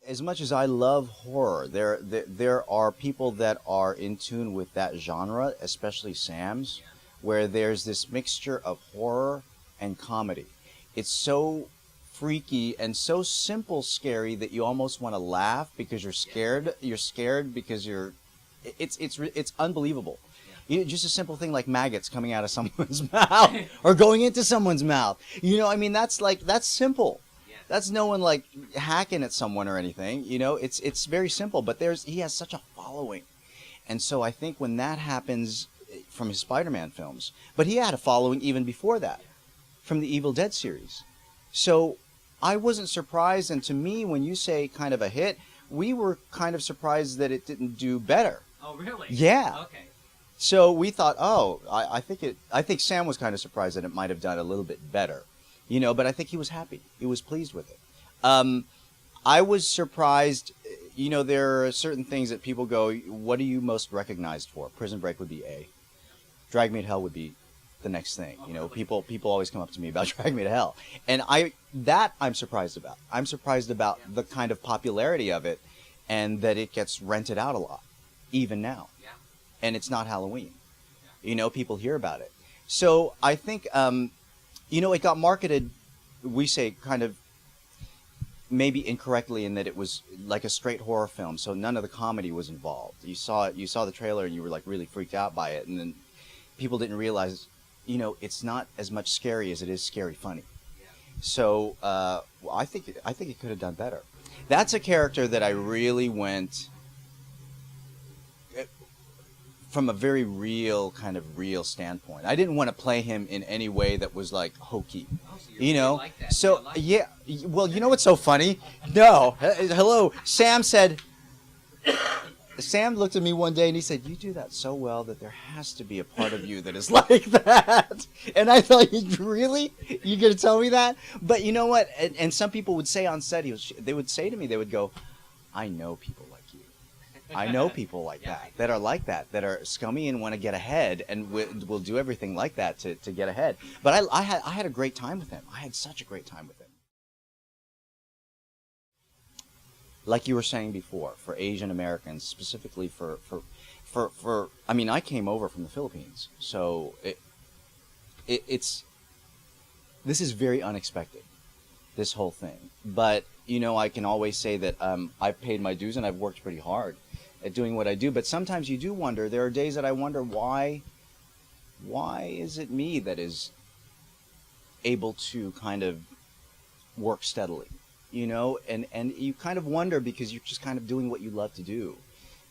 as much as I love horror, there are people that are in tune with that genre, especially Sam's, where there's this mixture of horror and comedy. It's so freaky and so simple scary that you almost want to laugh because you're scared. You're scared because it's unbelievable. Just a simple thing like maggots coming out of someone's mouth or going into someone's mouth. I mean, that's simple. That's no one like hacking at someone or anything. It's very simple. But he has such a following, and so I think when that happens from his Spider-Man films, but he had a following even before that, from the Evil Dead series. So I wasn't surprised, and to me, when you say kind of a hit, we were kind of surprised that it didn't do better. Oh, really? Yeah. Okay. So we thought, I think Sam was kind of surprised that it might have done a little bit better, but I think he was happy. He was pleased with it. I was surprised, there are certain things that people go, what are you most recognized for? Prison Break would be A. Drag Me to Hell would be the next thing. People always come up to me about Drag Me to Hell. And I'm surprised about. I'm surprised about the kind of popularity of it and that it gets rented out a lot, even now. And it's not Halloween. People hear about it. So I think, it got marketed, we say kind of maybe incorrectly in that it was like a straight horror film. So none of the comedy was involved. You saw the trailer and you were like really freaked out by it. And then people didn't realize, it's not as much scary as it is scary funny. So I think it could have done better. That's a character that I really went from a very real standpoint. I didn't want to play him in any way that was like hokey, Oh, so you really like that. So You like yeah, well, what's so funny? No, hello. Sam looked at me one day and he said, "You do that so well that there has to be a part of you that is like that." And I thought, really? You gonna tell me that? But you know what? And some people would say on set, they would say to me, they would go, "I know people like you. I know people like that are like that are scummy and want to get ahead and will do everything like that to get ahead." But I had a great time with him. I had such a great time with him. Like you were saying before, for Asian Americans, specifically for I mean, I came over from the Philippines, so this is very unexpected, this whole thing. But I can always say that I've paid my dues and I've worked pretty hard at doing what I do. But sometimes you do wonder. There are days that I wonder why is it me that is able to kind of work steadily. And you kind of wonder because you're just kind of doing what you love to do,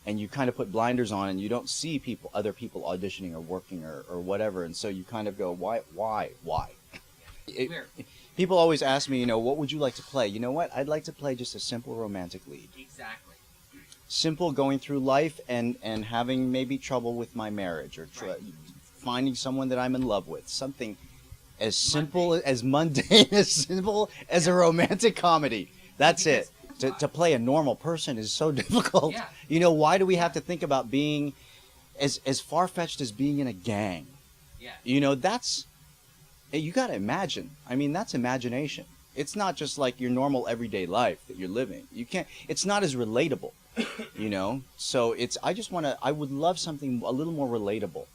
and you kind of put blinders on and you don't see other people auditioning or working or whatever, and so you kind of go, why? People always ask me, what would you like to play? You know what? I'd like to play just a simple romantic lead. Exactly. Simple, going through life and having maybe trouble with my marriage or finding someone that I'm in love with, something as simple, as mundane, as simple as a romantic comedy. That's it. To play a normal person is so difficult. Yeah. Why do we have to think about being as far-fetched as being in a gang? Yeah. That's, you got to imagine. I mean, that's imagination. It's not just like your normal everyday life that you're living. It's not as relatable, So I would love something a little more relatable.